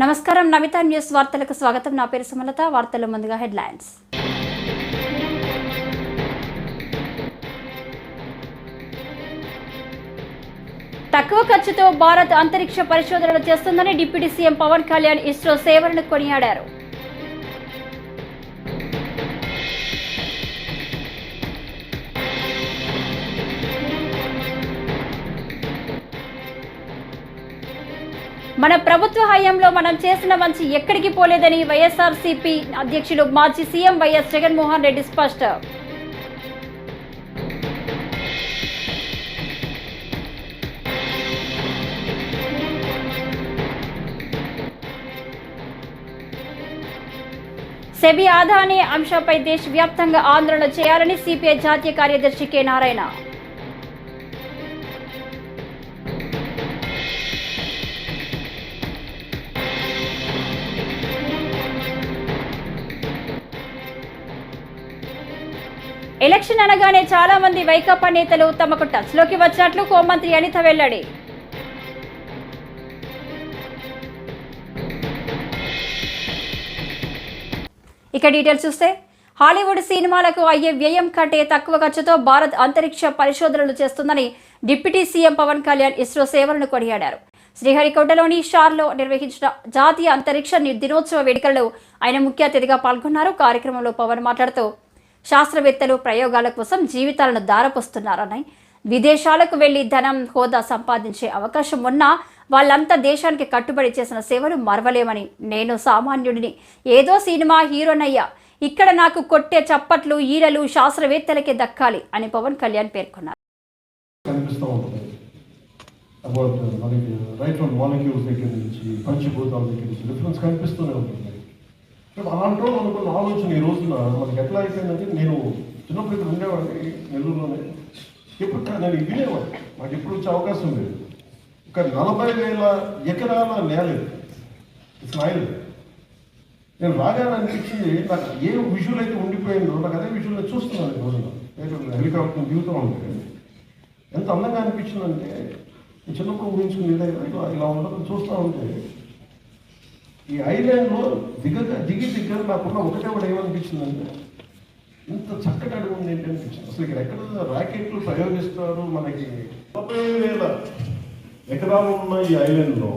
నమస్కారం నమిత న్యూస్ వార్తలకు స్వాగతం. నా పేరు సుమలత. వార్తల్లో ముందుగా హెడ్లైన్స్. తక్కువ ఖర్చుతో భారత్ అంతరిక్ష పరిశోధనలు చేస్తుందని డిప్యూటీ సీఎం పవన్ కళ్యాణ్ ఇస్రో సేవలను కొనియాడారు. మన ప్రభుత్వ హయాంలో మనం చేసిన మంచి ఎక్కడికి పోలేదని వైఎస్ఆర్సీపీ అధ్యక్షులు మాజీ సీఎం వైఎస్ జగన్మోహన్ రెడ్డి స్పష్టం. సెబీ ఆదాని అంశంపై దేశవ్యాప్తంగా ఆందోళన చేయాలని సిపిఐ జాతీయ కార్యదర్శి కె నారాయణ. ఎలక్షన్ అనగానే చాలా మంది వైకాపా నేతలు తమకు టచ్లోకి వచ్చినట్లు హోంమంత్రి అనిత వెల్లడి. ఇక డీటెయిల్స్ చూస్తే, హాలీవుడ్ సినిమాలకు అయ్యే వ్యయం కంటే తక్కువ ఖర్చుతో భారత్ అంతరిక్ష పరిశోధనలు చేస్తుందని డిప్యూటీ సీఎం పవన్ కళ్యాణ్ ఇస్రో సేవలను కొనియాడారు. శ్రీహరికోటలోని షార్లో నిర్వహించిన జాతీయ అంతరిక్ష దినోత్సవ వేడుకల్లో ఆయన ముఖ్య అతిథిగా పాల్గొన్నారు. కార్యక్రమంలో పవన్ మాట్లాడుతూ, శాస్త్రవేత్తలు ప్రయోగాల కోసం జీవితాలను దారపోస్తున్నారని, విదేశాలకు వెళ్లి ధనం హోదా సంపాదించే అవకాశం ఉన్నా వాళ్ళంతా దేశానికి కట్టుబడి చేసిన సేవలు మరవలేమని, నేను సామాన్యుడిని, ఏదో సినిమా హీరోనయ్యా, ఇక్కడ నాకు కొట్టే చప్పట్లు ఈరలు శాస్త్రవేత్తలకే దక్కాలి అని పవన్ కళ్యాణ్ పేర్కొన్నారు. అలాంటి అనుకున్న ఆలోచన ఈ రోజున మనకి ఎట్లా అయిపోయిందంటే, నేను చిన్నప్పుడు ఇక్కడ ఉండేవాడిని నెల్లూరులోనే. ఇప్పుడు నేను వినేవాడిని, నాకు ఇప్పుడు వచ్చే అవకాశం లేదు. ఒక 40,000 ఎకరాల నేల ఇట్స్ నాయలు. నేను రాగానే అనిపించింది, నాకు ఏ విజువల్ అయితే ఉండిపోయిందో నాకు అదే విజువల్ చూస్తున్నాను. ఈ రోజున హెలికాప్టర్ దిగుతూ ఉంటే ఎంత అందంగా అనిపించిందంటే, నేను చిన్నప్పుడు ఊహించుకుని ఇలా ఉండడం చూస్తూ ఉంటే, ఈ ఐలాండ్లో దిగి నాకున్న ఒకటే ఏమనిపించిందంటే, ఇంత చక్కటి అడుగు ఉంది ఏంటి అనిపించింది. అసలు ఇక్కడ ఎక్కడ ర్యాకెట్లు ప్రయోగిస్తారు. మనకి 40,000 ఎకరాలు ఉన్న ఈ ఐలాండ్లో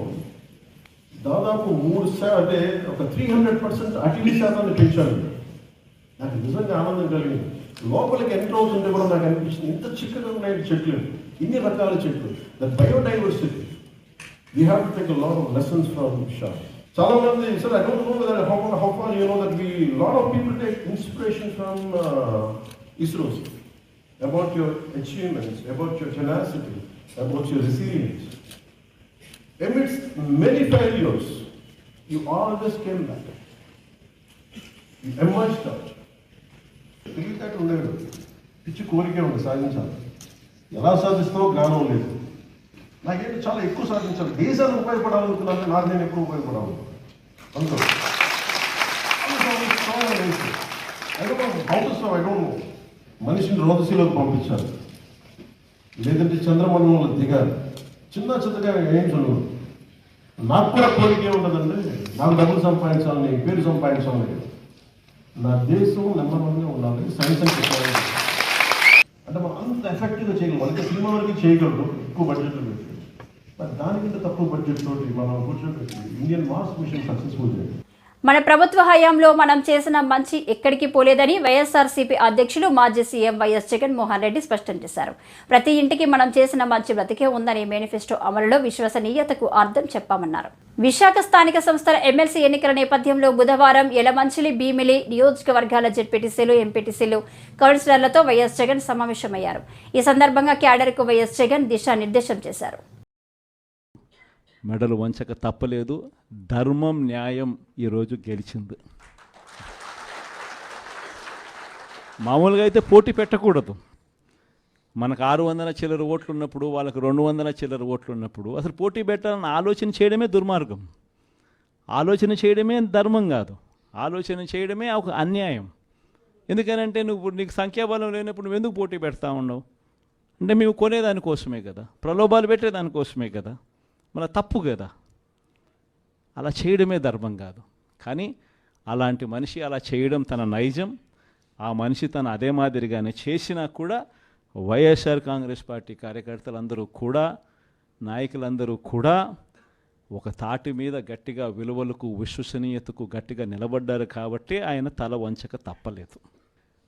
దాదాపు 3 అంటే ఒక 300% అటవీ శాతాన్ని పెంచాలి. నాకు నిజంగా ఆనందం కలిగింది. లోపలికి ఎంటర్ అవుతుంటే కూడా నాకు అనిపించింది, ఇంత చిక్కగా ఉన్నాయి చెట్లు, ఇన్ని రకాల చెట్లు. The biodiversity, we have to take a lot of lessons from షార్. చాలా మంది sir, I don't know whether how far you know that lot of people take inspiration from ISRO about your achievements, about your tenacity, about your resilience. Amidst many failures, you always came back. You emerged out. తెలివితేటలు ఉండేది, పిచ్చి కోరికే ఉంది సాధించాలి. ఎలా సాధిస్తావో జ్ఞానం లేదు. నాకేంటి చాలా ఎక్కువ సాధించాలి, దేశానికి ఉపయోగపడాలనుకున్నాను. నాకు నేను ఎప్పుడు ఉపయోగపడాలి అందులో. మనిషిని రోదశీలోకి పంపించాలి, లేదంటే చంద్రమండలంలో దిగాలి. చిన్నగా ఏం చదువు. నాకు కూడా కోరిక ఏముంటుందండి, నాకు డబ్బులు సంపాదించాలని, పేరు సంపాదించాలని. నా దేశం నెంబర్ 1గా ఉండాలి. సైన్స్ అండ్ టెక్నాలజీ అంటే మనం అంత ఎఫెక్టివ్గా చేయగలం. అంటే సినిమా వరకు చేయగలరు ఎక్కువ బడ్జెట్లో పెట్టి, మరి దానికంటే తక్కువ బడ్జెట్ తోటి మనం కూర్చోబెట్టి ఇండియన్ మార్స్ మిషన్ సక్సెస్ఫుల్ చేయాలి. మన ప్రభుత్వ హయాంలో మనం చేసిన మంచి ఎక్కడికి పోలేదని వైఎస్ఆర్సీపీ అధ్యక్షులు మాజీ సీఎం వైఎస్ జగన్మోహన్ రెడ్డి స్పష్టం చేశారు. ప్రతి ఇంటికి మనం చేసిన మంచి బ్రతికే ఉందని, మేనిఫెస్టో అమలులో విశ్వసనీయతకు అర్థం చెప్పామన్నారు. విశాఖ స్థానిక సంస్థల ఎమ్మెల్సీ ఎన్నికల నేపథ్యంలో బుధవారం యలమంచిలి, భీమిలి నియోజకవర్గాల జెడ్పీటీసీలు, ఎంపీటీసీలు, కౌన్సిలర్లతో వైఎస్ జగన్ సమావేశమయ్యారు. ఈ సందర్భంగా క్యాడర్కు వైఎస్ జగన్ దిశానిర్దేశం చేశారు. మెడలు వంచక తప్పలేదు. ధర్మం, న్యాయం ఈరోజు గెలిచింది. మామూలుగా అయితే పోటీ పెట్టకూడదు. మనకు 600 చిల్లర ఓట్లు ఉన్నప్పుడు, వాళ్ళకు 200 చిల్లర ఓట్లు ఉన్నప్పుడు అసలు పోటీ పెట్టాలని ఆలోచన చేయడమే దుర్మార్గం. ఆలోచన చేయడమే ధర్మం కాదు, ఆలోచన చేయడమే ఒక అన్యాయం. ఎందుకనంటే నీకు సంఖ్యాబలం లేనప్పుడు నువ్వు ఎందుకు పోటీ పెడతా ఉండవు? అంటే మేము కొనేదానికోసమే కదా, ప్రలోభాలు పెట్టేదానికోసమే కదా, మన తప్పు కదా. అలా చేయడమే ధర్మం కాదు. కానీ అలాంటి మనిషి అలా చేయడం తన నైజం. ఆ మనిషి తను అదే మాదిరిగానే చేసినా కూడా వైఎస్ఆర్ కాంగ్రెస్ పార్టీ కార్యకర్తలందరూ కూడా, నాయకులందరూ కూడా ఒక తాటి మీద గట్టిగా విలువలకు, విశ్వసనీయతకు గట్టిగా నిలబడ్డారు కాబట్టి ఆయన తల వంచక తప్పలేదు.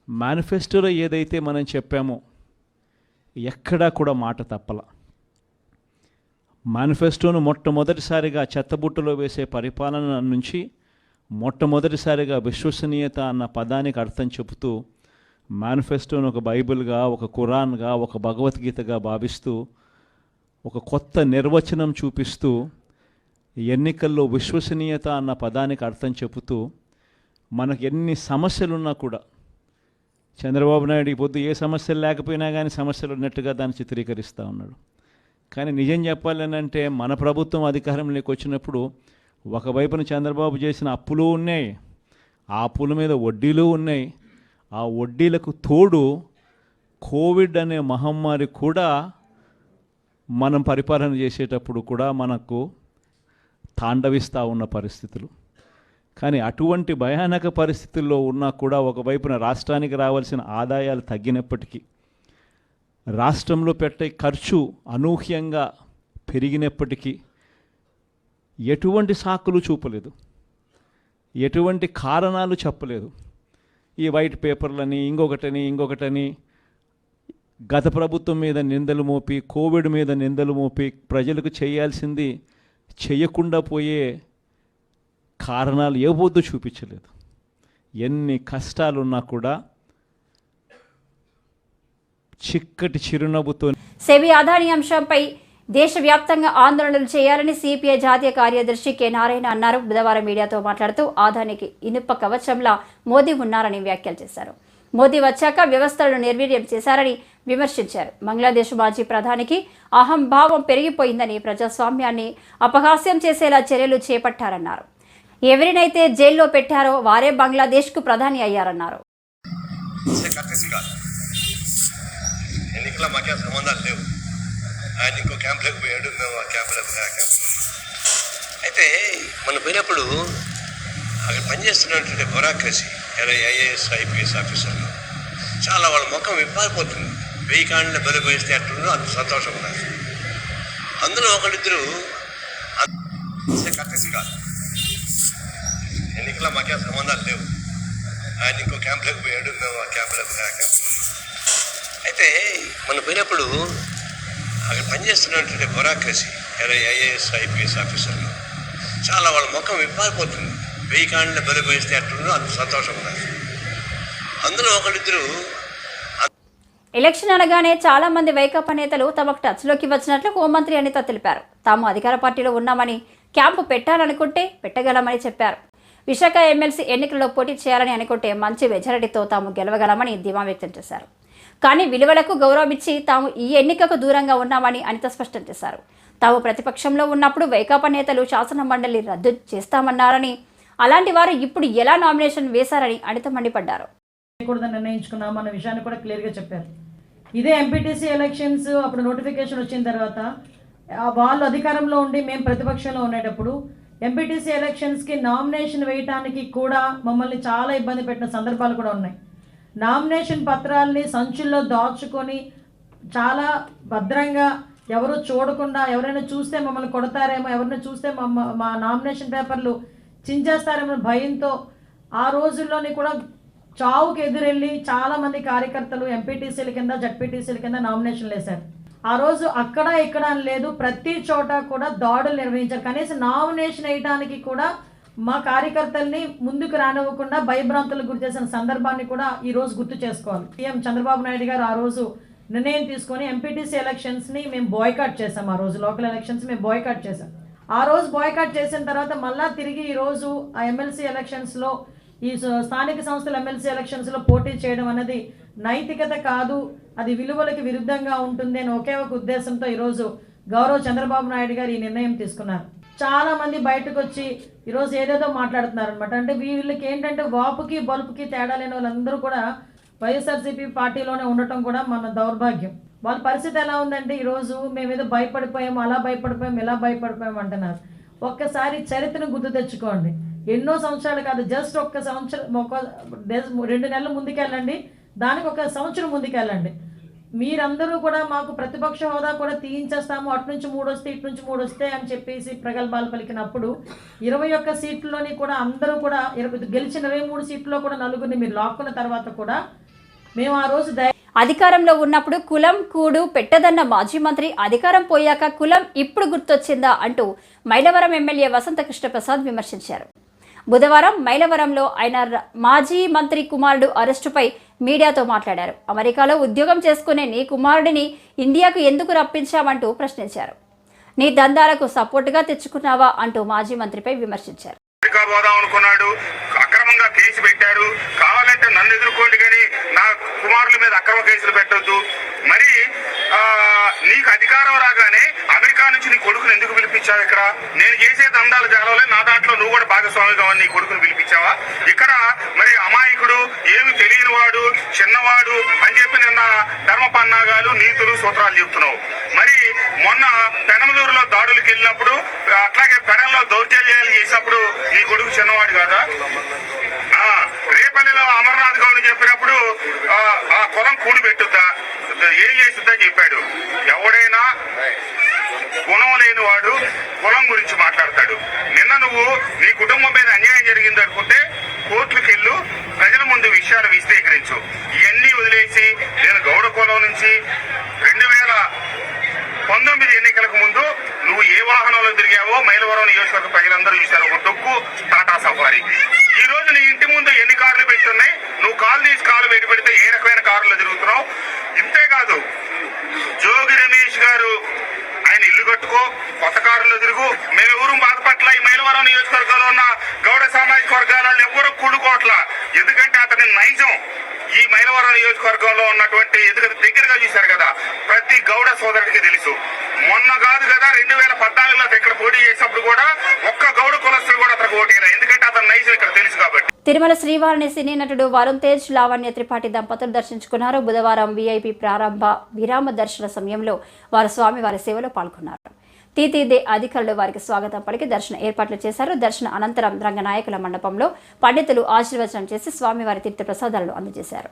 మేనిఫెస్టోలో ఏదైతే మనం చెప్పామో ఎక్కడా కూడా మాట తప్పల. మేనిఫెస్టోను మొట్టమొదటిసారిగా చెత్తబుట్టలో వేసే పరిపాలన నుంచి మొట్టమొదటిసారిగా విశ్వసనీయత అన్న పదానికి అర్థం చెబుతూ మేనిఫెస్టోను ఒక బైబిల్గా, ఒక ఖురాన్గా, ఒక భగవద్గీతగా భావిస్తూ ఒక కొత్త నిర్వచనం చూపిస్తూ ఎన్నికల్లో విశ్వసనీయత అన్న పదానికి అర్థం చెబుతూ మనకు ఎన్ని సమస్యలున్నా కూడా చంద్రబాబు నాయుడు ఈ పొద్దు ఏ సమస్యలు లేకపోయినా కానీ సమస్యలు ఉన్నట్టుగా దాన్ని చిత్రీకరిస్తూ ఉన్నాడు. కానీ నిజం చెప్పాలనంటే మన ప్రభుత్వం అధికారంలోకి వచ్చినప్పుడు ఒకవైపున చంద్రబాబు చేసిన అప్పులు ఉన్నాయి, ఆ అప్పుల మీద వడ్డీలు ఉన్నాయి, ఆ వడ్డీలకు తోడు కోవిడ్ అనే మహమ్మారి కూడా మనం పరిపాలన చేసేటప్పుడు కూడా మనకు తాండవిస్తూ ఉన్న పరిస్థితులు. కానీ అటువంటి భయానక పరిస్థితుల్లో ఉన్నా కూడా ఒకవైపున రాష్ట్రానికి రావాల్సిన ఆదాయాలు తగ్గినప్పటికీ, రాష్ట్రంలో పెట్టే ఖర్చు అనూహ్యంగా పెరిగినప్పటికీ ఎటువంటి సాకులు చూపలేదు, ఎటువంటి కారణాలు చెప్పలేదు. ఈ వైట్ పేపర్లని ఇంకొకటని గత ప్రభుత్వం మీద నిందలు మోపి, కోవిడ్ మీద నిందలు మోపి ప్రజలకు చేయాల్సింది చేయకుండా పోయే కారణాలు ఏ పొద్దు చూపించలేదు. ఎన్ని కష్టాలున్నా కూడా చిక్కటి చిరునవ్వుతో సెబీ అదానీ అంశంపై దేశవ్యాప్తంగా ఆందోళనలు చేయాలని సిపిఐ జాతీయ కార్యదర్శి కె నారాయణ అన్నారు. బుధవారం మీడియాతో మాట్లాడుతూ అదానికి ఇనుప కవచంలా మోదీ ఉన్నారని వ్యాఖ్యలు చేశారు. మోదీ వచ్చాక వ్యవస్థలను నిర్వీర్యం చేశారని విమర్శించారు. బంగ్లాదేశ్ మాజీ ప్రధానికి అహంభావం పెరిగిపోయిందని, ప్రజాస్వామ్యాన్ని అపహాస్యం చేసేలా చర్యలు చేపట్టారన్నారు. ఎవరినైతే జైల్లో పెట్టారో వారే బంగ్లాదేశ్కు ప్రధాని అయ్యారన్నారు. ఎన్నికల మాకే సంబంధాలు లేవు. ఆయన ఇంకో క్యాంప్లోకి పోయాడు, మేము ఆ క్యాంప్లోకి అయితే మనం పోయినప్పుడు అక్కడ పనిచేస్తున్నటువంటి బ్యూరోక్రసీ, ఐఏఎస్ ఐపీఎస్ ఆఫీసర్లు చాలా వాళ్ళ ముఖం విప్పారిపోతుంది. 1000 కాళ్ళని బలి పోయిస్తే అట్లుందో అంత సంతోషం ఉన్నారు. అందులో ఒకరిద్దరు కట్టేసి కాదు, ఎన్నికల మాకే సంబంధాలు లేవు. ఆయన ఇంకో క్యాంప్లోకి పోయాడు, మేము ఆ క్యాంప్లోకి అయితే మనం పోయినప్పుడు అక్కడ పనిచేస్తున్నటువంటి బ్యూరోక్రసీ, ఐఏఎస్ ఐపీఎస్ ఆఫీసర్లు చాలా వాళ్ళ ముఖం విప్పారిపోతుంది. 1000 కాళ్ళని బలి పోయిస్తే అట్లుందో అంత సంతోషం ఉన్నారు. అందులో ఒకరిద్దరు ఎలక్షన్ అనగానే చాలా మంది వైకాపా నేతలు తమకు టచ్లోకి వచ్చినట్లు హోంమంత్రి అనిత తెలిపారు. తాము అధికార పార్టీలో ఉన్నామని, క్యాంపు పెట్టాలనుకుంటే పెట్టగలమని చెప్పారు. విశాఖ ఎమ్మెల్సీ ఎన్నికల్లో పోటీ చేయాలని అనుకుంటే మంచి మెజారిటీతో తాము గెలవగలమని ధీమా వ్యక్తం చేశారు. కానీ విలువలకు గౌరవం ఇచ్చి తాము ఈ ఎన్నికకు దూరంగా ఉన్నామని అనిత స్పష్టం చేశారు. తాము ప్రతిపక్షంలో ఉన్నప్పుడు వైకాపా నేతలు శాసన మండలి రద్దు చేస్తామన్నారని, అలాంటి వారు ఇప్పుడు ఎలా నామినేషన్ వేశారని అనిత మండిపడ్డారు. నిర్ణయించుకున్నామన్న విషయాన్ని కూడా క్లియర్గా చెప్పారు. ఇదే ఎంపీటీసీ ఎలక్షన్స్ అప్పుడు నోటిఫికేషన్ వచ్చిన తర్వాత వాళ్ళు అధికారంలో ఉండి మేము ప్రతిపక్షంలో ఉండేటప్పుడు ఎంపీటీసీ ఎలక్షన్స్కి నామినేషన్ వేయటానికి కూడా మమ్మల్ని చాలా ఇబ్బంది పెట్టిన సందర్భాలు కూడా ఉన్నాయి. నామినేషన్ పత్రాల్ని సంచుల్లో దాచుకొని చాలా భద్రంగా ఎవరు చూడకుండా, ఎవరైనా చూస్తే మమ్మల్ని కొడతారేమో, ఎవరైనా చూస్తే మా నామినేషన్ పేపర్లు చించేస్తారేమో భయంతో ఆ రోజుల్లోని కూడా చావుకి ఎదురెళ్ళి చాలామంది కార్యకర్తలు ఎంపీటీసీల కింద, జడ్పీటీసీల కింద నామినేషన్లు వేశారు. ఆ రోజు అక్కడ ఇక్కడ అని లేదు, ప్రతి చోట కూడా దాడులు నిర్వహించారు. కనీసం నామినేషన్ వేయడానికి కూడా మా కార్యకర్తల్ని ముందుకు రానివ్వకుండా భయభ్రాంతులకు గురి చేసిన సందర్భాన్ని కూడా ఈ రోజు గుర్తు చేసుకోవాలి. సీఎం చంద్రబాబు నాయుడు గారు ఆ రోజు నిర్ణయం తీసుకొని ఎంపీటీసీ ఎలక్షన్స్ని మేము బాయ్కాట్ చేసాం. ఆ రోజు లోకల్ ఎలక్షన్స్ మేము బాయ్కాట్ చేసాం. ఆ రోజు బాయ్కాట్ చేసిన తర్వాత మళ్ళా తిరిగి ఈరోజు ఆ ఎమ్మెల్సీ ఎలక్షన్స్లో, ఈ స్థానిక సంస్థల ఎమ్మెల్సీ ఎలక్షన్స్లో పోటీ చేయడం అనేది నైతికత కాదు, అది విలువలకు విరుద్ధంగా ఉంటుంది అని ఒకే ఒక ఉద్దేశంతో ఈరోజు గౌరవ చంద్రబాబు నాయుడు గారు ఈ నిర్ణయం తీసుకున్నారు. చాలా మంది బయటకు వచ్చి ఈరోజు ఏదేదో మాట్లాడుతున్నారు అనమాట. అంటే వీళ్ళకి ఏంటంటే వాపుకి బలుపుకి తేడా లేని వాళ్ళందరూ కూడా వైఎస్ఆర్సీపీ పార్టీలోనే ఉండటం కూడా మన దౌర్భాగ్యం. వాళ్ళ పరిస్థితి ఎలా ఉందంటే ఈరోజు మేము ఏదో భయపడిపోయాము, అలా భయపడిపోయాము, ఇలా భయపడిపోయాము అంటున్నారు. ఒక్కసారి చరిత్రను గుర్తు తెచ్చుకోండి. ఎన్నో సంవత్సరాలు కాదు, జస్ట్ ఒక్క సంవత్సరం, 2 నెలలు ముందుకెళ్ళండి, దానికి ఒక సంవత్సరం ముందుకెళ్ళండి. మీరందరూ కూడా మాకు ప్రతిపక్ష హోదా కూడా తీయించేస్తాము, అటు నుంచి 3 వస్తే ఇటు నుంచి 3 వస్తే అని చెప్పేసి ప్రగల్భాలు పలికినప్పుడు 21 సీట్లలోని కూడా అందరూ కూడా గెలిచిన 23 సీట్లలో కూడా 4 మీరు లాక్కున్న తర్వాత కూడా మేము ఆ రోజు అధికారంలో ఉన్నప్పుడు కులం కూడు పెట్టదన్న మాజీ మంత్రి అధికారం పోయాక కులం ఇప్పుడు గుర్తొచ్చిందా అంటూ మైలవరం ఎమ్మెల్యే వసంత కృష్ణప్రసాద్ విమర్శించారు. బుధవారం మైలవరంలో ఆయన మాజీ మంత్రి కుమారుడు అరెస్టుపై మీడియాతో మాట్లాడారు. అమెరికాలో ఉద్యోగం చేసుకునే నీ కుమారుడిని ఇండియాకు ఎందుకు రప్పించామంటూ ప్రశ్నించారు. నీ దందాలకు సపోర్టుగా తెచ్చుకున్నావా అంటూ మాజీ మంత్రిపై విమర్శించారు. అనుకున్నాడు, అక్రమంగా కేసు పెట్టారు, కావాలంటే నన్ను ఎదుర్కోండి కానీ నా కుమారుల మీద అక్రమ కేసులు పెట్టొద్దు. మరి నీకు అధికారం రాగానే అమెరికా నుంచి నీ కొడుకుని ఎందుకు పిలిపించావు? ఇక్కడ నేను చేసే దందాలు జరగలే, నా దాంట్లో నువ్వు కూడా భాగస్వామిగా నీ కొడుకుని పిలిపించావా? ఇక్కడ మరి అమాయకుడు, ఏమి తెలియని వాడు, చిన్నవాడు అని చెప్పి నిన్న ధర్మపన్నాగాలు, నీతులు, సూత్రాలు చెప్తున్నావు. మరి మొన్న పెనమలూరులో దాడులకు వెళ్ళినప్పుడు, అట్లాగే పెనంలో దౌర్జన్యాలు చేసినప్పుడు నీ కొడుకు చిన్నవాడు కాదా? రేపల్లిలో అమర్నాథ్ గౌడ్ చెప్పినప్పుడు ఆ కులం కూడి పెట్టుద్దా, ఏం చేస్తుందని చెప్పాడు. ఎవడైనా గుణం లేని వాడు కులం గురించి మాట్లాడతాడు. నిన్న నువ్వు నీ కుటుంబం మీద అన్యాయం జరిగింది అనుకుంటే కోర్టులకు వెళ్ళు, ప్రజల ముందు విషయాలు విశదీకరించు. ఇవన్నీ వదిలేసి నేను గౌడ కులం నుంచి 2019 ఎన్నికలకు ముందు నువ్వు ఏ వాహనంలో తిరిగావో మైలవరం నియోజకవర్గ ప్రజలందరూ చూశారు. ఒక డొక్కు టాటా సఫారీ. ఈ రోజు నీ ఇంటి ముందు ఎన్ని కార్లు పెట్టున్నాయి? నువ్వు కాలు తీసి కాలు పెట్టి పెడితే ఏ రకమైన కార్లు తిరుగుతున్నావు? ఇంతేకాదు, జోగి రమేష్ గారు ఆయన ఇల్లు కట్టుకో, కొత్త కారులో తిరుగు. మేము ఎవరు బాధపట్ల ఈ మైలవరం నియోజకవర్గంలో ఉన్న గౌడ సామాజిక వర్గాలను ఎవరు కూడుకోవట్ల. ఎందుకంటే అతని నైజం ఈ మైలవరం నియోజకవర్గంలో ఉన్నటువంటి ఎందుకంటే దగ్గరగా చూశారు కదా, ప్రతి గౌడ సోదరుడికి తెలుసు. మొన్న కాదు కదా 2014లో ఇక్కడ పోటీ చేసినప్పుడు కూడా ఒక్క గౌడ కులస్తులు కూడా అతనికి ఓటేరా, ఎందుకంటే అతని నైజం ఇక్కడ తెలుసు కాబట్టి. తిరుమల శ్రీవారిని సినీ నటుడు వరుణ్ తేజ్, లావణ్య త్రిపాఠి దంపతులు దర్శించుకున్నారు. బుధవారం వీఐపీ ప్రారంభ విరామ దర్శన సమయంలో వారు స్వామివారి సేవలో పాల్గొన్నారు. టీటీడీ అధికారులు వారికి స్వాగతం పలికి దర్శన ఏర్పాట్లు చేశారు. దర్శన అనంతరం రంగనాయకుల మండపంలో పండితులు ఆశీర్వచనం చేసి స్వామివారి తీర్థ ప్రసాదాలను అందజేశారు.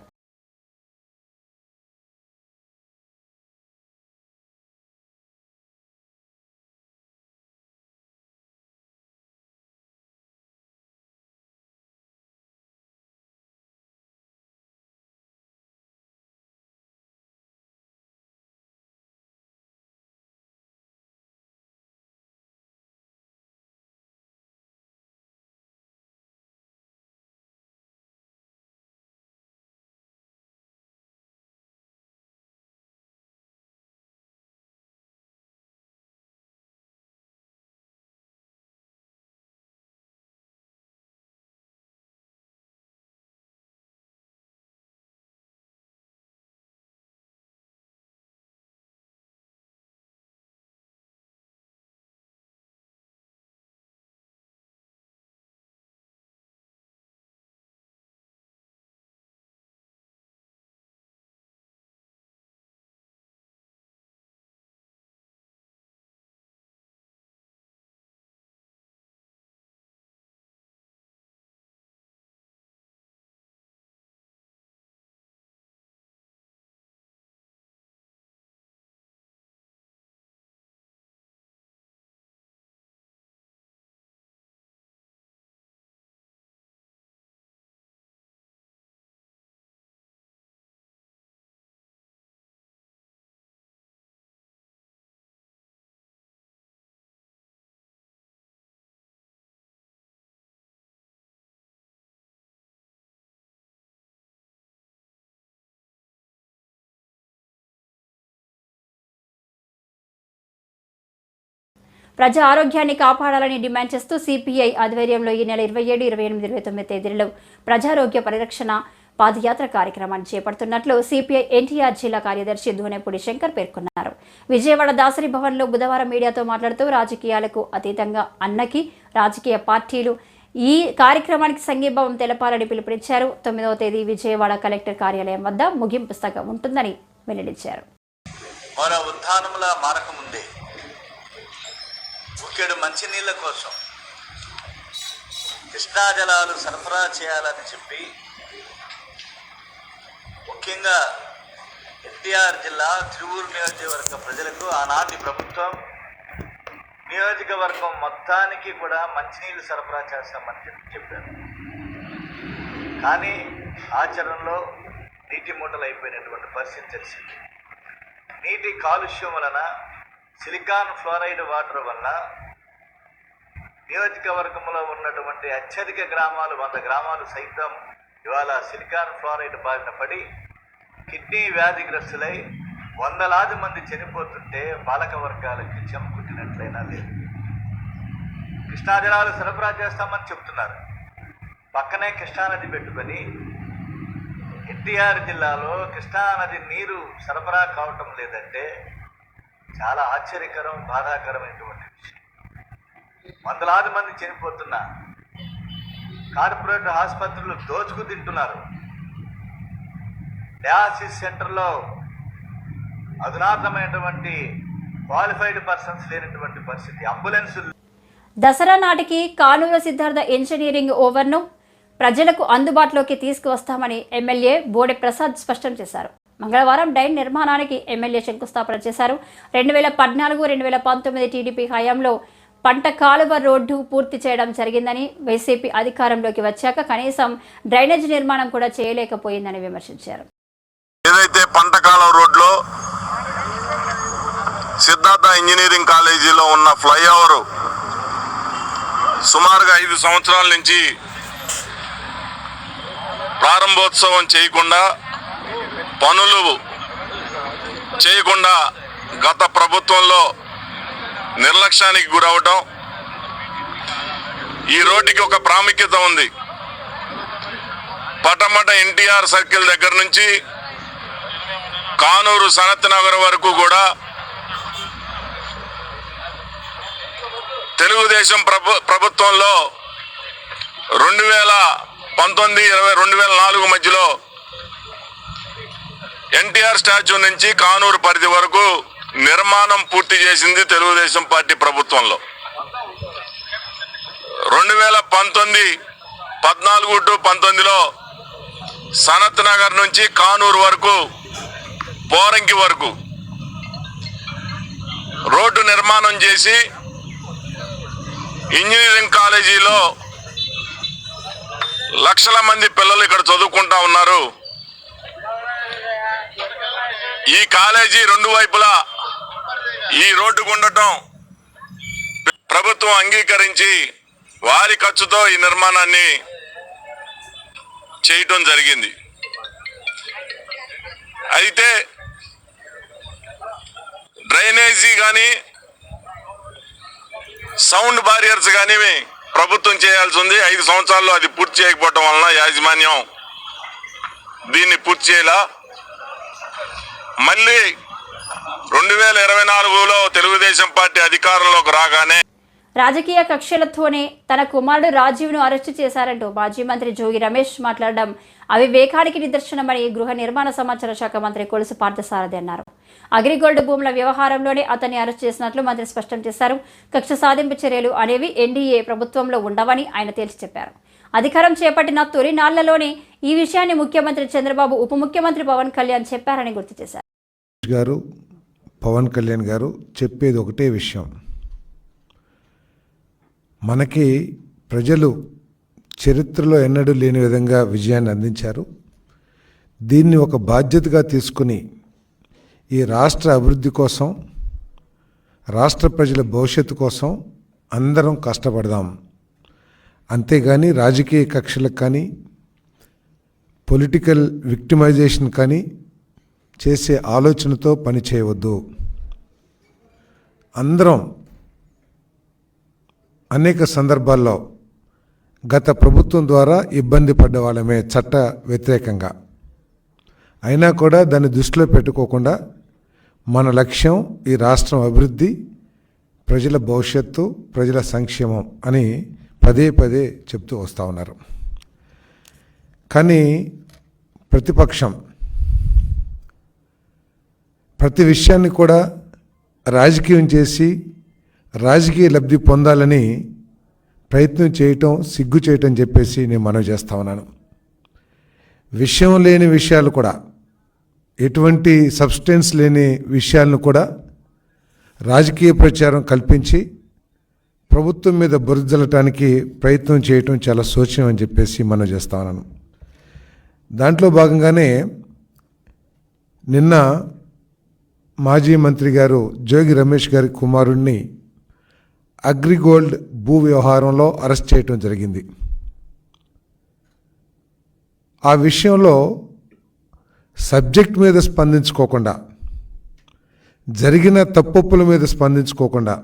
ప్రజా ఆరోగ్యాన్ని కాపాడాలని డిమాండ్ చేస్తూ సిపిఐ ఆధ్వర్యంలో ఈ నెల 27, 28, 29 తేదీలలో ప్రజారోగ్య పరిరక్షణ పాదయాత్ర కార్యక్రమాన్ని చేపడుతున్నట్లు సిపిఐ ఎన్టీఆర్ జిల్లా కార్యదర్శి ధూనెపూడి శంకర్ పేర్కొన్నారు. విజయవాడ దాసరి భవన్లో బుధవారం మీడియాతో మాట్లాడుతూ రాజకీయాలకు అతీతంగా అన్నకి రాజకీయ పార్టీలు ఈ కార్యక్రమానికి సంఘీభావం తెలపాలని పిలుపునిచ్చారు. 9వ తేదీ విజయవాడ కలెక్టర్ కార్యాలయం వద్ద ముగింపు సభ ఉంటుందని వెల్లడించారు. మన ఉత్థానముల మారకముందే ముఖ్యుడు మంచినీళ్ళ కోసం కృష్ణా జలాలు సరఫరా చేయాలని చెప్పి ముఖ్యంగా ఎన్టీఆర్ జిల్లా తిరువూరు నియోజకవర్గ ప్రజలకు ఆనాటి ప్రభుత్వం నియోజకవర్గం మొత్తానికి కూడా మంచినీళ్ళు సరఫరా చేస్తామని చెప్పారు. కానీ ఆచరణలో నీటి మూటలు అయిపోయినటువంటి పరిస్థితి తెలిసింది. నీటి కాలుష్యం వలన, సిలికాన్ ఫ్లోరైడ్ వాటర్ వలన నియోజకవర్గంలో ఉన్నటువంటి అత్యధిక గ్రామాలు 100 గ్రామాలు సైతం ఇవాళ సిలికాన్ ఫ్లోరైడ్ బారిన పడి కిడ్నీ వ్యాధిగ్రస్తులై వందలాది మంది చనిపోతుంటే పాలక వర్గాలకి చెమకుట్టినట్లయినా లేదు. కృష్ణా జలాలు సరఫరా చేస్తామని చెప్తున్నారు. పక్కనే కృష్ణానది పెట్టుకొని ఎన్టీఆర్ జిల్లాలో కృష్ణానది నీరు సరఫరా కావటం లేదంటే చాలా ఆశ్చర్యకరం, బాధాకరమైనటువంటి విషయం. వందలాది మంది చనిపోతున్నా కార్పొరేట్ ఆసుపత్రులు దోచుకు తింటున్నారు. డయాలసిస్ సెంటర్లో అధునాతనమైనటువంటి క్వాలిఫైడ్ పర్సన్స్ లేనటువంటి పరిస్థితి. అంబులెన్సులు దసరా నాటికి కానూరు సిద్ధార్థ ఇంజనీరింగ్ ఓవర్ను ప్రజలకు అందుబాటులోకి తీసుకువస్తామని ఎమ్మెల్యే బోడె ప్రసాద్ స్పష్టం చేశారు. మంగళవారం డైన్ నిర్మాణానికి ఎమ్మెల్యే శంకుస్థాపన చేశారు. 2014-2019 టీడీపీ హయాంలో పంట కాలువ రోడ్డు పూర్తి చేయడం జరిగిందని, వైసీపీ అధికారంలోకి వచ్చాక కనీసం డ్రైనేజ్ నిర్మాణం కూడా చేయలేకపోయిందని విమర్శించారు. ఏదైతే పంట కాలువ రోడ్లో సిద్ధార్థ ఇంజనీరింగ్ కాలేజీలో ఉన్న ఫ్లైఓవర్ సుమారుగా 5 సంవత్సరాల నుంచి ప్రారంభోత్సవం చేయకుండా, పనులు చేయకుండా గత ప్రభుత్వంలో నిర్లక్ష్యానికి గురవటం. ఈ రోడ్డుకి ఒక ప్రాముఖ్యత ఉంది. పటమట ఎన్టీఆర్ సర్కిల్ దగ్గర నుంచి కానూరు సనత్ నగర్ వరకు కూడా తెలుగుదేశం ప్రభుత్వంలో 2019-2024 మధ్యలో ఎన్టీఆర్ స్టాచ్యూ నుంచి కానూరు పరిధి వరకు నిర్మాణం పూర్తి చేసింది తెలుగుదేశం పార్టీ ప్రభుత్వంలో. 2014-19లో సనత్ నగర్ నుంచి కానూరు వరకు, పోరంకి వరకు రోడ్డు నిర్మాణం చేసి ఇంజనీరింగ్ కాలేజీలో లక్షల మంది పిల్లలు ఇక్కడ చదువుకుంటా ఉన్నారు. ఈ కాలేజీ 2 వైపులా ఈ రోడ్డు ఉండటం ప్రభుత్వం అంగీకరించి వారి ఖర్చుతో ఈ నిర్మాణాన్ని చేయటం జరిగింది. అయితే డ్రైనేజీ కానీ, సౌండ్ బారియర్స్ కానీ ప్రభుత్వం చేయాల్సి ఉంది. 5 సంవత్సరాల్లో అది పూర్తి చేయకపోవటం వలన యాజమాన్యం దీన్ని పూర్తి చేయాల. మళ్ళీ 2024లో తెలుగుదేశం పార్టీ అధికారంలోకి రాగానే రాజకీయ కక్షలతోనే తన కుమారుడు రాజీవ్ను అరెస్టు చేశారంటూ మాజీ మంత్రి జోగి రమేష్ మాట్లాడడం అవివేకానికి నిదర్శనమని గృహ నిర్మాణ సమాచార శాఖ మంత్రి కొలుసు పార్థసారథి అన్నారు. అగ్రిగోల్డ్ భూముల వ్యవహారంలోనే అతన్ని అరెస్ట్ చేసినట్లు మంత్రి స్పష్టం చేశారు. కక్ష సాధింపు చర్యలు అనేవి ఎన్డీఏ ప్రభుత్వంలో ఉండవని ఆయన తేల్చి చెప్పారు. అధికారం చేపట్టిన తొలి నాళ్లలోనే ఈ విషయాన్ని ముఖ్యమంత్రి చంద్రబాబు, ఉప ముఖ్యమంత్రి పవన్ కళ్యాణ్ చెప్పారని గుర్తు చేశారు. పవన్ కళ్యాణ్ గారు చెప్పేది ఒకటే విషయం. మనకి ప్రజలు చరిత్రలో ఎన్నడూ లేని విధంగా విజయాన్ని అందించారు. దీన్ని ఒక బాధ్యతగా తీసుకుని ఈ రాష్ట్ర అభివృద్ధి కోసం, రాష్ట్ర ప్రజల భవిష్యత్తు కోసం అందరం కష్టపడదాం. అంతేగాని రాజకీయ కక్షలకు కానీ, పొలిటికల్ విక్టిమైజేషన్ కానీ చేసే ఆలోచనతో పని చేయవద్దు. అందరం అనేక సందర్భాల్లో గత ప్రభుత్వం ద్వారా ఇబ్బంది పడ్డ వాళ్ళమే చట్ట వ్యతిరేకంగా. అయినా కూడా దాన్ని దృష్టిలో పెట్టుకోకుండా మన లక్ష్యం ఈ రాష్ట్రం అభివృద్ధి, ప్రజల భవిష్యత్తు, ప్రజల సంక్షేమం అని పదే పదే చెప్తూ వస్తూ ఉన్నారు. కానీ ప్రతిపక్షం ప్రతి విషయాన్ని కూడా రాజకీయం చేసి రాజకీయ లబ్ధి పొందాలని ప్రయత్నం చేయటం సిగ్గు చేయటం చెప్పేసి నేను మనవి చేస్తా ఉన్నాను. విషయం లేని విషయాలు కూడా, ఎటువంటి సబ్స్టెన్స్ లేని విషయాలను కూడా రాజకీయ ప్రచారం కల్పించి ప్రభుత్వం మీద బురదలటానికి ప్రయత్నం చేయటం చాలా శోచనీయం అని చెప్పేసి మనవి చేస్తా ఉన్నాను. దాంట్లో భాగంగానే నిన్న మాజీ మంత్రి గారు జోగి రమేష్ గారి కుమారుణ్ణి అగ్రిగోల్డ్ భూ వ్యవహారంలో అరెస్ట్ చేయటం జరిగింది. ఆ విషయంలో సబ్జెక్ట్ మీద స్పందించుకోకుండా, జరిగిన తప్పొప్పుల మీద స్పందించుకోకుండా,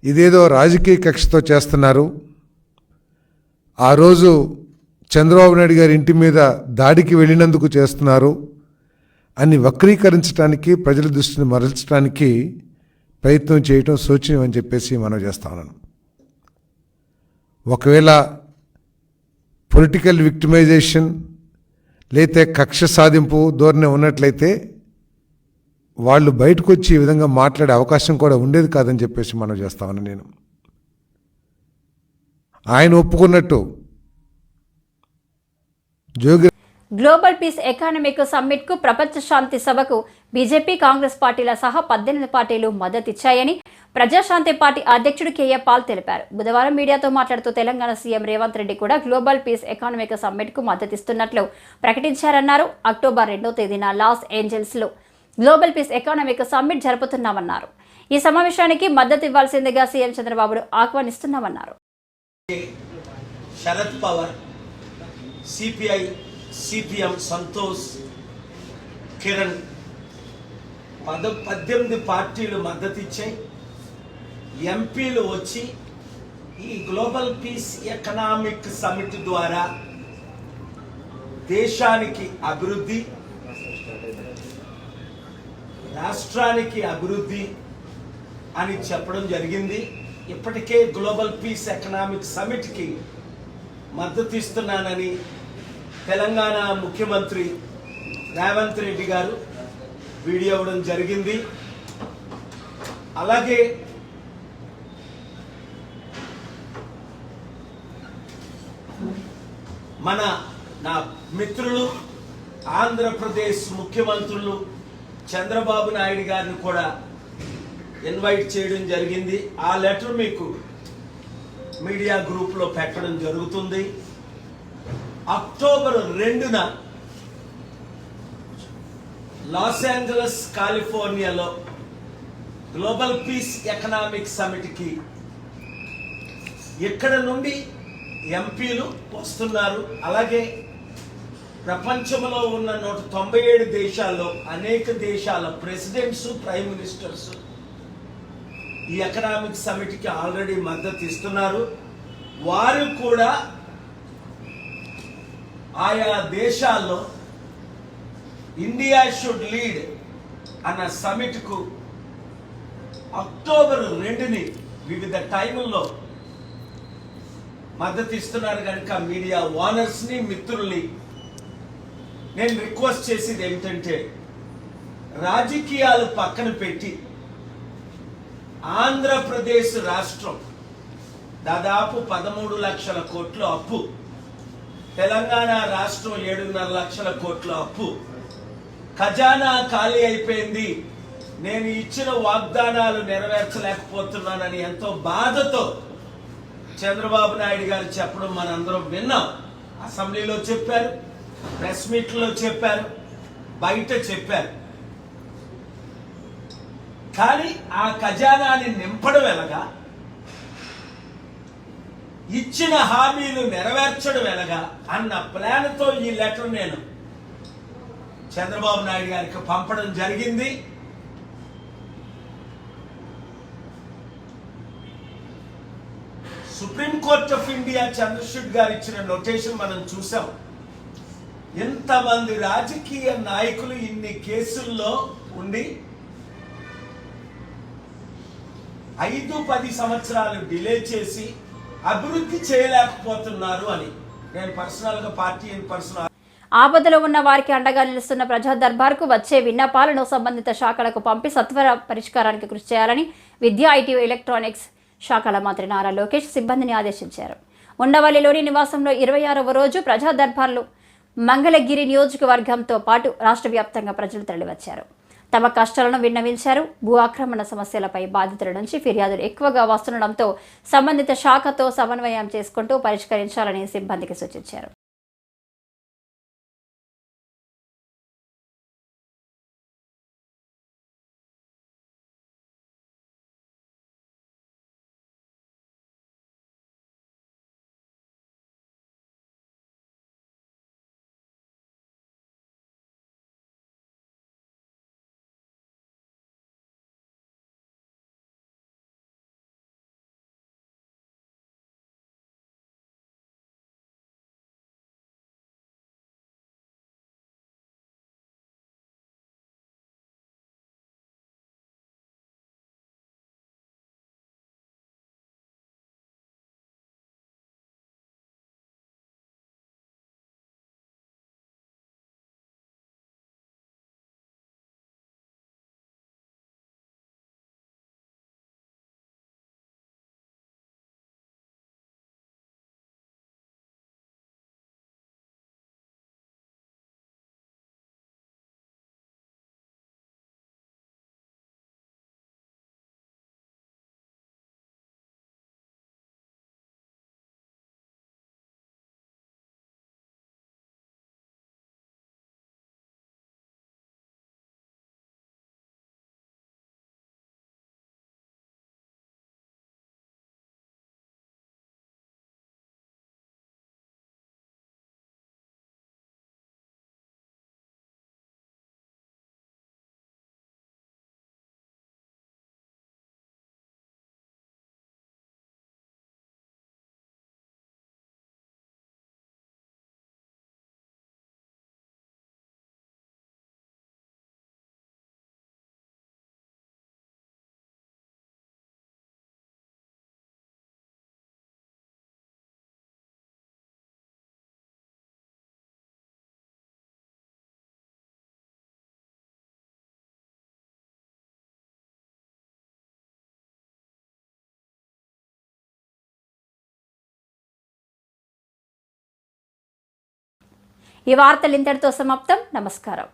ఇదేదో రాజకీయ కక్షతో చేస్తున్నారు, ఆ రోజు చంద్రబాబు నాయుడు గారి ఇంటి మీద దాడికి వెళ్ళినందుకు చేస్తున్నారు అని వక్రీకరించడానికి, ప్రజల దృష్టిని మరల్చడానికి ప్రయత్నం చేయటం శోచనీయం అని చెప్పేసి మనం చేస్తా ఉన్నాను. ఒకవేళ పొలిటికల్ విక్టిమైజేషన్ లేతే కక్ష సాధింపు ధోరణి ఉన్నట్లయితే వాళ్ళు బయటకు వచ్చి ఈ విధంగా మాట్లాడే అవకాశం కూడా ఉండేది కాదని చెప్పేసి మనం చేస్తా ఉన్నాను. నేను ఆయన ఒప్పుకున్నట్టు జోగి గ్లోబల్ పీస్ ఎకానమిక్ సమ్మిట్ కు ప్రపంచ శాంతి సభకు బీజేపీ, కాంగ్రెస్ పార్టీల సహా 18 పార్టీలు మద్దతిచ్చాయని ప్రజాశాంతి పార్టీ అధ్యక్షుడు కేఏ పాల్ తెలిపారు. బుధవారం మీడియాతో మాట్లాడుతూ తెలంగాణ సీఎం రేవంత్ రెడ్డి కూడా గ్లోబల్ పీస్ ఎకానమిక్ సమ్మిట్ కు మద్దతిస్తున్నట్లు ప్రకటించారన్నారు. అక్టోబర్ 2వ తేదీన లాస్ ఏంజల్స్ లో గ్లోబల్ పీస్ ఎకానమిక్ సమ్మిట్ జరుపుతున్నామన్నారు. ఈ సమావేశానికి మద్దతు ఇవ్వాల్సిందిగా సీఎం చంద్రబాబును ఆహ్వానిస్తున్నామన్నారు. శరద్ పవార్, సిపిఐ, సిపిఎం, సంతోష్, కిరణ్ 18 పార్టీలు మద్దతిచ్చాయి. ఎంపీలు వచ్చి ఈ గ్లోబల్ పీస్ ఎకనామిక్ సమిట్ ద్వారా దేశానికి అభివృద్ధి, రాష్ట్రానికి అభివృద్ధి అని చెప్పడం జరిగింది. ఇప్పటికే గ్లోబల్ పీస్ ఎకనామిక్ సమిట్కి మద్దతు ఇస్తున్నానని తెలంగాణ ముఖ్యమంత్రి రేవంత్ రెడ్డి గారు వీడియో ఇవ్వడం జరిగింది. అలాగే నా మిత్రులు ఆంధ్రప్రదేశ్ ముఖ్యమంత్రులు చంద్రబాబు నాయుడు గారిని కూడా ఇన్వైట్ చేయడం జరిగింది. ఆ లెటర్ మీకు మీడియా గ్రూప్లో పెట్టడం జరుగుతుంది. అక్టోబర్ 2న లాస్ ఏంజలస్, కాలిఫోర్నియాలో గ్లోబల్ పీస్ ఎకనామిక్ సమిట్కి ఇక్కడ నుండి ఎంపీలు వస్తున్నారు. అలాగే ప్రపంచంలో ఉన్న 197 దేశాల్లో అనేక దేశాల ప్రెసిడెంట్స్, ప్రైమ్ మినిస్టర్స్ ఈ ఎకనామిక్ సమిట్కి ఆల్రెడీ మద్దతు ఇస్తున్నారు. వారు కూడా ఆయా దేశాల్లో ఇండియా షుడ్ లీడ్ అన్న సమిట్కు అక్టోబర్ 2ని వివిధ టైముల్లో మద్దతు ఇస్తున్నారు. కనుక మీడియా ఓనర్స్ని, మిత్రుల్ని నేను రిక్వెస్ట్ చేసేది ఏమిటంటే, రాజకీయాలు పక్కన పెట్టి ఆంధ్రప్రదేశ్ రాష్ట్రం దాదాపు 13 లక్షల కోట్ల అప్పు, తెలంగాణ రాష్ట్రం 7.5 లక్షల కోట్ల అప్పు, ఖజానా ఖాళీ అయిపోయింది, నేను ఇచ్చిన వాగ్దానాలు నెరవేర్చలేకపోతున్నానని ఎంతో బాధతో చంద్రబాబు నాయుడు గారు చెప్పడం మనందరం విన్నాం. అసెంబ్లీలో చెప్పారు, ప్రెస్ మీట్లో చెప్పారు, బయట చెప్పారు. కానీ ఆ ఖజానాని నింపడం ఎలాగా, ఇచ్చిన హామీలు నెరవేర్చడం ఎలాగా అన్న ప్లాన్తో ఈ లెటర్ నేను చంద్రబాబు నాయుడు గారికి పంపడం జరిగింది. సుప్రీంకోర్టు ఆఫ్ ఇండియా చంద్రశూడ్ గారు ఇచ్చిన నోటేషన్ మనం చూసాం. ఎంతమంది రాజకీయ నాయకులు ఇన్ని కేసుల్లో ఉండి 5-10 సంవత్సరాలు డిలే చేసి అభివృద్ధి చేయలేకపోతున్నారు అని నేను పర్సనల్గా ఆపదలో ఉన్న వారికి అండగా నిలుస్తున్న ప్రజా దర్బార్కు వచ్చే విన్నపాలను సంబంధిత శాఖలకు పంపి సత్వర పరిష్కారానికి కృషి చేయాలని విద్యా, ఐటీ, ఎలక్ట్రానిక్స్ శాఖల మంత్రి నారా లోకేష్ సిబ్బందిని ఆదేశించారు. ఉండవల్లిలోని నివాసంలో 26వ రోజు ప్రజా దర్బార్లు మంగళగిరి నియోజకవర్గంతో పాటు రాష్ట్ర వ్యాప్తంగా ప్రజలు తరలివచ్చారు. తమ కష్టాలను విన్నవించారు. భూ ఆక్రమణ సమస్యలపై బాధితుల నుంచి ఫిర్యాదులు ఎక్కువగా వస్తుండటంతో సంబంధిత శాఖతో సమన్వయం చేసుకుంటూ పరిష్కరించాలని సిబ్బందికి సూచించారు. ఈ వార్తలు ఇంతటితో సమాప్తం. నమస్కారం.